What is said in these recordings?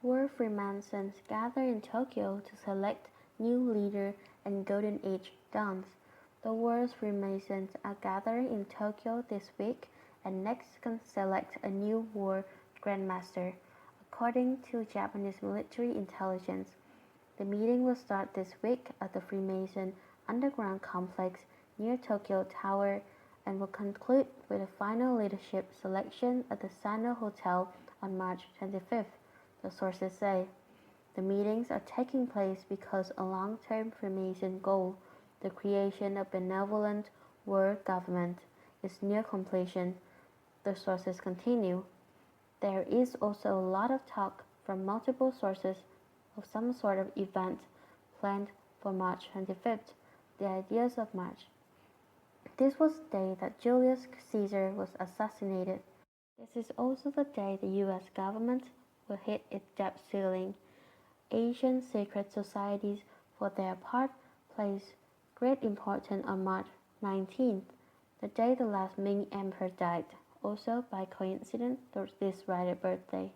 War Freemasons gather in Tokyo to select new leader and Golden Age dawns. The world's Freemasons are gathering in Tokyo this week and next can select a new war grandmaster, according to Japanese military intelligence. The meeting will start this week at the Freemason underground complex near Tokyo Tower and will conclude with a final leadership selection at the Sano Hotel on March 25th, the sources say. The meetings are taking place because a long-term Freemason goal, the creation of benevolent world government, is near completion, the sources continue. There is also a lot of talk from multiple sources of some sort of event planned for March 25th, the ideas of March. This was the day that Julius Caesar was assassinated. This is also the day the US government will hit its debt ceiling. Asian secret societies, for their part, place great importance on March 19th, the day the last Ming emperor died, also by coincidence this writer's birthday.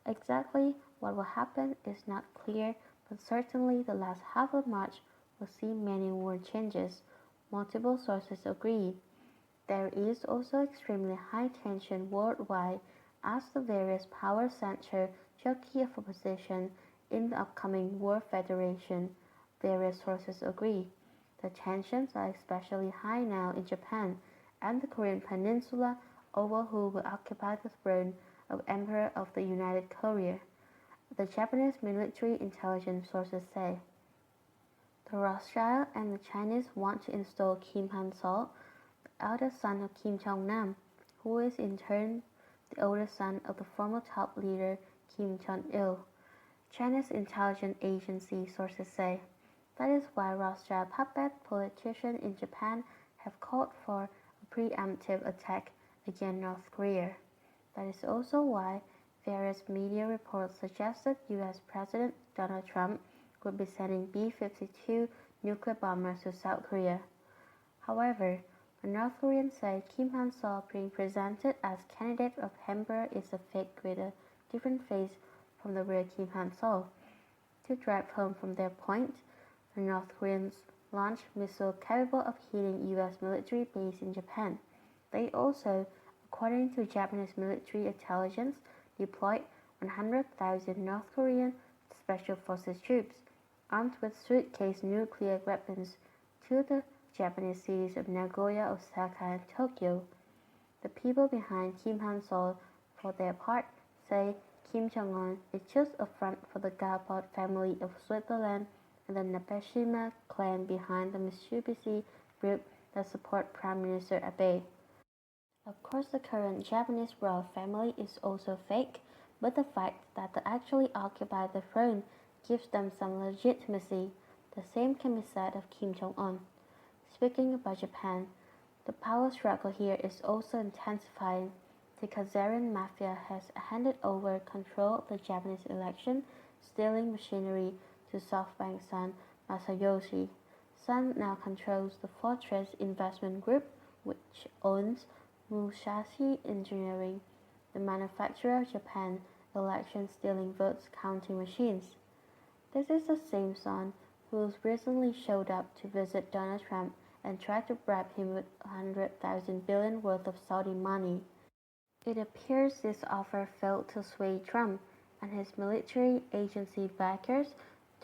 Exactly what will happen is not clear, but certainly the last half of March will see many world changes. Multiple sources agree. There is also extremely high tension worldwide as the various power centers jockey for position in the upcoming World Federation. Various sources agree. The tensions are especially high now in Japan and the Korean Peninsula over who will occupy the throne of Emperor of the United Korea. The Japanese military intelligence sources say. The Rothschild and the Chinese want to install Kim Han-sol, the eldest son of Kim Jong-nam, who is in turn the oldest son of the former top leader Kim Jong-il. China's intelligence agency sources say. That is why Rothschild puppet politicians in Japan have called for a preemptive attack against North Korea. That is also why various media reports suggest that US President Donald Trump would be sending B-52 nuclear bombers to South Korea. However, the North Koreans say Kim Han-sol being presented as candidate of emperor is a fake with a different face from the real Kim Han-sol. To drive home from their point, the North Koreans launched missiles capable of hitting US military base in Japan. They also, according to Japanese military intelligence, deployed 100,000 North Korean Special Forces troops, armed with suitcase nuclear weapons, to the Japanese cities of Nagoya, Osaka, and Tokyo. The people behind Kim Han-sol, for their part, say Kim Jong-un is just a front for the Gapot family of Switzerland and the Nabeshima clan behind the Mitsubishi group that support Prime Minister Abe. Of course, the current Japanese royal family is also fake, but the fact that they actually occupy the throne gives them some legitimacy. The same can be said of Kim Jong-un. Speaking about Japan, the power struggle here is also intensifying. The Khazarian mafia has handed over control of the Japanese election stealing machinery to SoftBank's son Masayoshi. Sun now controls the Fortress Investment Group, which owns Musashi Engineering, the manufacturer of Japan election stealing votes counting machines. This is the same Sun who recently showed up to visit Donald Trump and tried to bribe him with 100,000 billion worth of Saudi money. It appears this offer failed to sway Trump and his military agency backers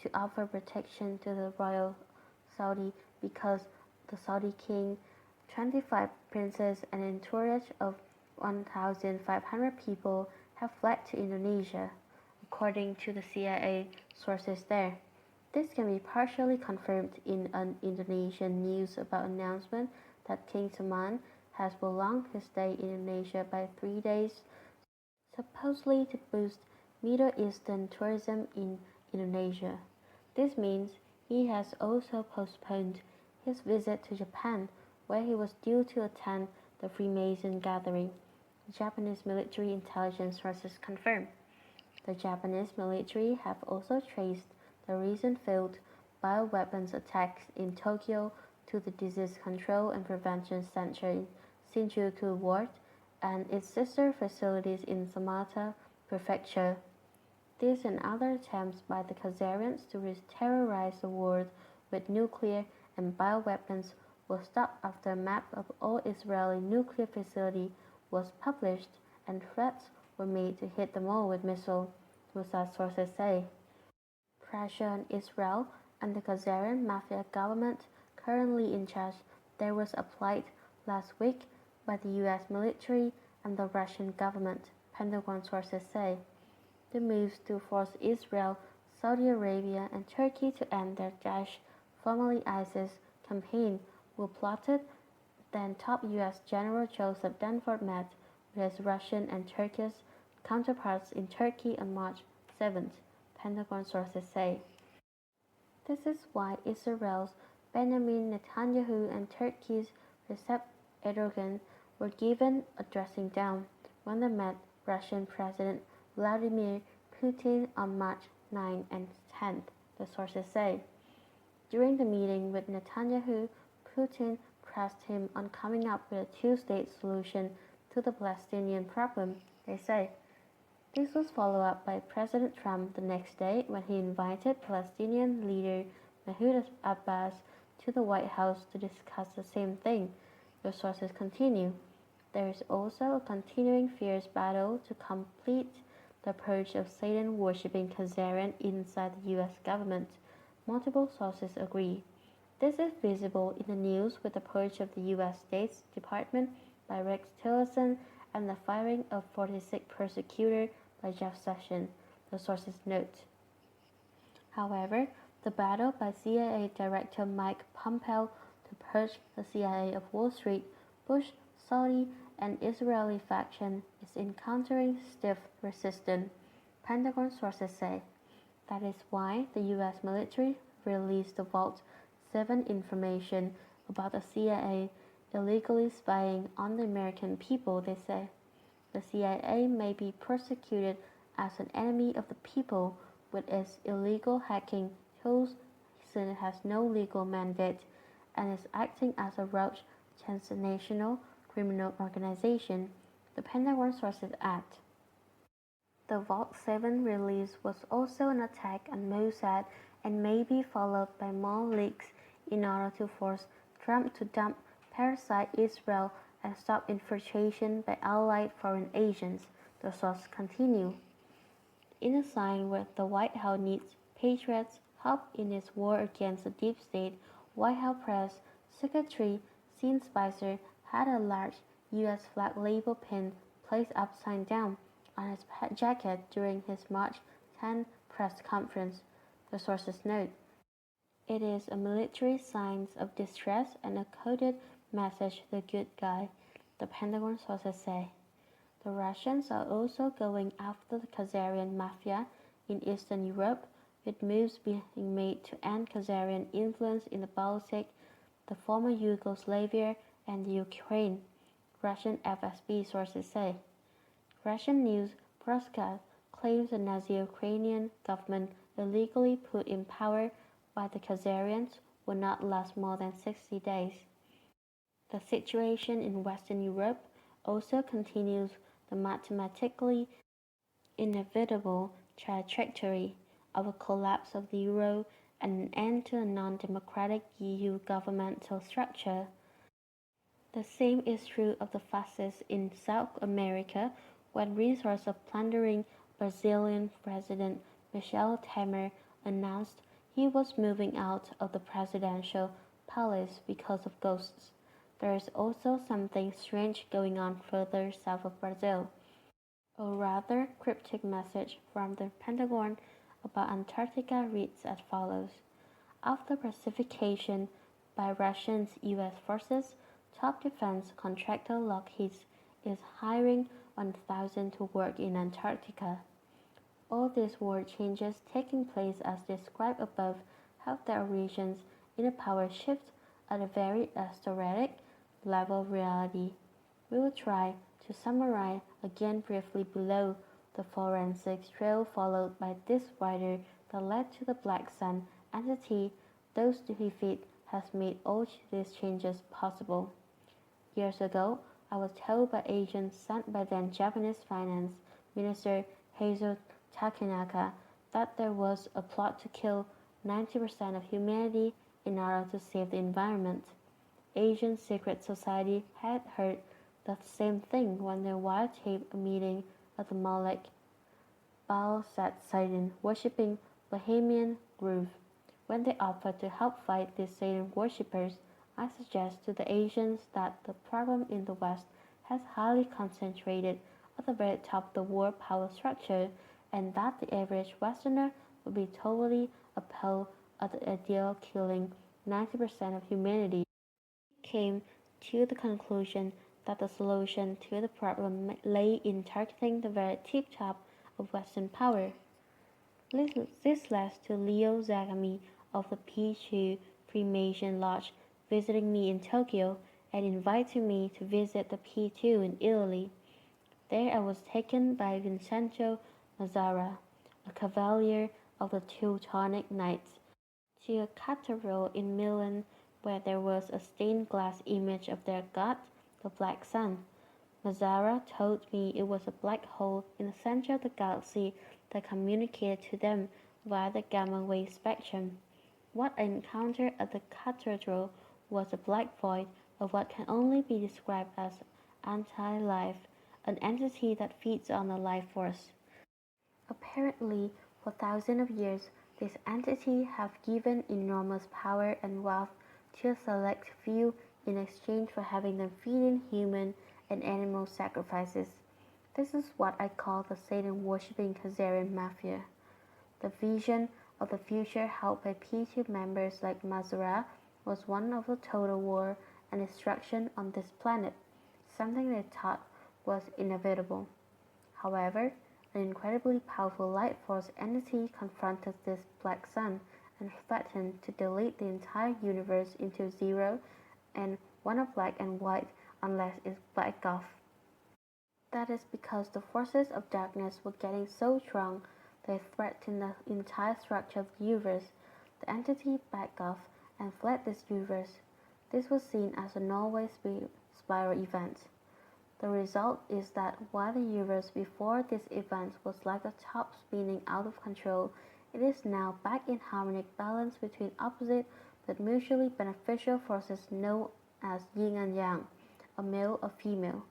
to offer protection to the royal Saudi because the Saudi king, 25 princes, and an entourage of 1,500 people have fled to Indonesia, according to the CIA sources there. This can be partially confirmed in an Indonesian news about announcement that King Salman has prolonged his stay in Indonesia by 3 days, supposedly to boost Middle Eastern tourism in Indonesia. This means he has also postponed his visit to Japan, where he was due to attend the Freemason gathering. Japanese military intelligence sources confirm. The Japanese military have also traced the recent failed bioweapons attacks in Tokyo to the Disease Control and Prevention Center in Shinjuku Ward and its sister facilities in Samata Prefecture. This and other attempts by the Khazarians to terrorize the world with nuclear and bioweapons will stop after a map of all Israeli nuclear facilities was published and threats were made to hit them all with missiles, Mossad sources say. Pressure on Israel and the Khazarian mafia government currently in charge there was applied last week by the US military and the Russian government, Pentagon sources say. The moves to force Israel, Saudi Arabia, and Turkey to end their Daesh, formerly ISIS, campaign were plotted. Then top US General Joseph Dunford met with his Russian and Turkish counterparts in Turkey on March 7th, Pentagon sources say. This is why Israel's Benjamin Netanyahu and Turkey's Recep Erdogan were given a dressing down when they met Russian President Vladimir Putin on March 9 and 10, the sources say. During the meeting with Netanyahu, Putin pressed him on coming up with a two-state solution to the Palestinian problem, they say. This was followed up by President Trump the next day when he invited Palestinian leader Mahmoud Abbas to the White House to discuss the same thing, the sources continue. There is also a continuing fierce battle to complete the purge of Satan-worshipping Khazarian inside the US government, multiple sources agree. This is visible in the news with the purge of the US State Department by Rex Tillerson and the firing of 46 persecutor by Jeff Sessions, the sources note. However, the battle by CIA Director Mike Pompeo to purge the CIA of Wall Street, Bush, Saudi, and Israeli faction is encountering stiff resistance, Pentagon sources say. That is why the US military released the Vault 7 information about the CIA illegally spying on the American people, they say. The CIA may be persecuted as an enemy of the people with its illegal hacking tools since it has no legal mandate and is acting as a rogue transnational criminal organization, the Pentagon sources add. The Vault 7 release was also an attack on Mossad and may be followed by more leaks in order to force Trump to dump parasite Israel and stop infiltration by allied foreign agents, the source continue. In a sign where the White House needs patriots' help in its war against the deep state, White House Press Secretary Sean Spicer had a large U.S. flag label pin placed upside down on his jacket during his March 10 press conference, the sources note. It is a military sign of distress and a coded message to the good guy, the Pentagon sources say. The Russians are also going after the Khazarian mafia in Eastern Europe, with moves being made to end Khazarian influence in the Baltic, the former Yugoslavia, and the Ukraine, Russian FSB sources say. Russian news broadcast claims the Nazi Ukrainian government illegally put in power by the Khazarians will not last more than 60 days. The situation in Western Europe also continues the mathematically inevitable trajectory of a collapse of the euro and an end to a non-democratic EU governmental structure. The same is true of the fascists in South America, when resource of plundering Brazilian President Michel Temer announced he was moving out of the presidential palace because of ghosts. There is also something strange going on further south of Brazil. A rather cryptic message from the Pentagon about Antarctica reads as follows. After pacification by Russian US forces, top defense contractor Lockheed is hiring 1,000 to work in Antarctica. All these world changes taking place as described above have their origins in a power shift at a very esoteric level of reality. We will try to summarize again briefly below the forensic trail followed by this writer that led to the Black Sun entity those defeat has made all these changes possible. Years ago, I was told by agents sent by then Japanese Finance Minister Hazel Takenaka that there was a plot to kill 90% of humanity in order to save the environment. Asian secret society had heard the same thing when they videotaped a meeting at the Molech Baal set Satan worshipping Bohemian Grove. When they offered to help fight these Satan worshippers, I suggest to the Asians that the problem in the West has highly concentrated at the very top of the world power structure, and that the average Westerner would be totally appalled at the idea of killing 90% of humanity. He came to the conclusion that the solution to the problem lay in targeting the very tip top of Western power. This led to Leo Zagami of the P2 Freemason Lodge visiting me in Tokyo and inviting me to visit the P2 in Italy. There I was taken by Vincenzo Mazzara, a cavalier of the Teutonic Knights, to a cathedral in Milan where there was a stained glass image of their god, the Black Sun. Mazzara told me it was a black hole in the center of the galaxy that communicated to them via the gamma wave spectrum. What I encountered at the cathedral was a black void of what can only be described as anti-life, an entity that feeds on the life force. Apparently, for thousands of years, this entity have given enormous power and wealth to a select few in exchange for having them feeding human and animal sacrifices. This is what I call the Satan-worshipping Khazarian mafia. The vision of the future held by P2 members like Mazara was one of the total war and destruction on this planet, something they thought was inevitable. However, an incredibly powerful light force entity confronted this black sun and threatened to delete the entire universe into zero and one of black and white unless it's black off. That is because the forces of darkness were getting so strong they threatened the entire structure of the universe. The entity backed off and fled this universe. This was seen as a Norway spiral event. The result is that while the universe before this event was like a top spinning out of control, it is now back in harmonic balance between opposite but mutually beneficial forces known as yin and yang, a male or female.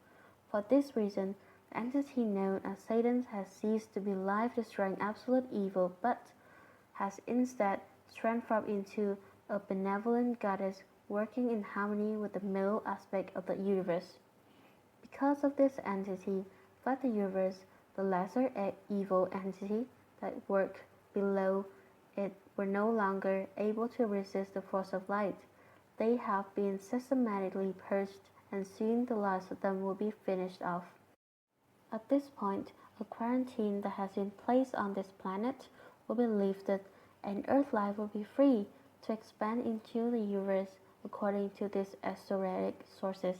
For this reason, the entity known as Satan has ceased to be life-destroying absolute evil but has instead transformed into a benevolent goddess working in harmony with the male aspect of the universe. Because of this entity fled the universe, the lesser evil entity that worked below it were no longer able to resist the force of light. They have been systematically purged and soon the last of them will be finished off. At this point, a quarantine that has been placed on this planet will be lifted and Earth life will be free to expand into the universe according to these esoteric sources.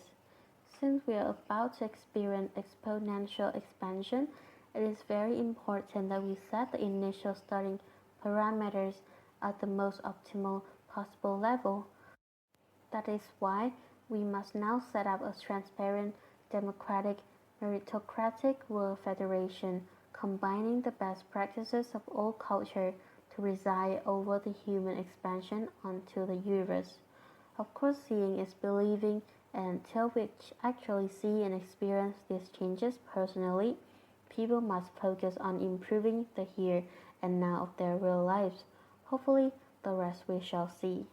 Since we are about to experience exponential expansion, it is very important that we set the initial starting parameters at the most optimal possible level. That is why we must now set up a transparent, democratic, meritocratic world federation, combining the best practices of all culture to preside over the human expansion onto the universe. Of course, seeing is believing, and until we actually see and experience these changes personally, people must focus on improving the here and now of their real lives. Hopefully, the rest we shall see.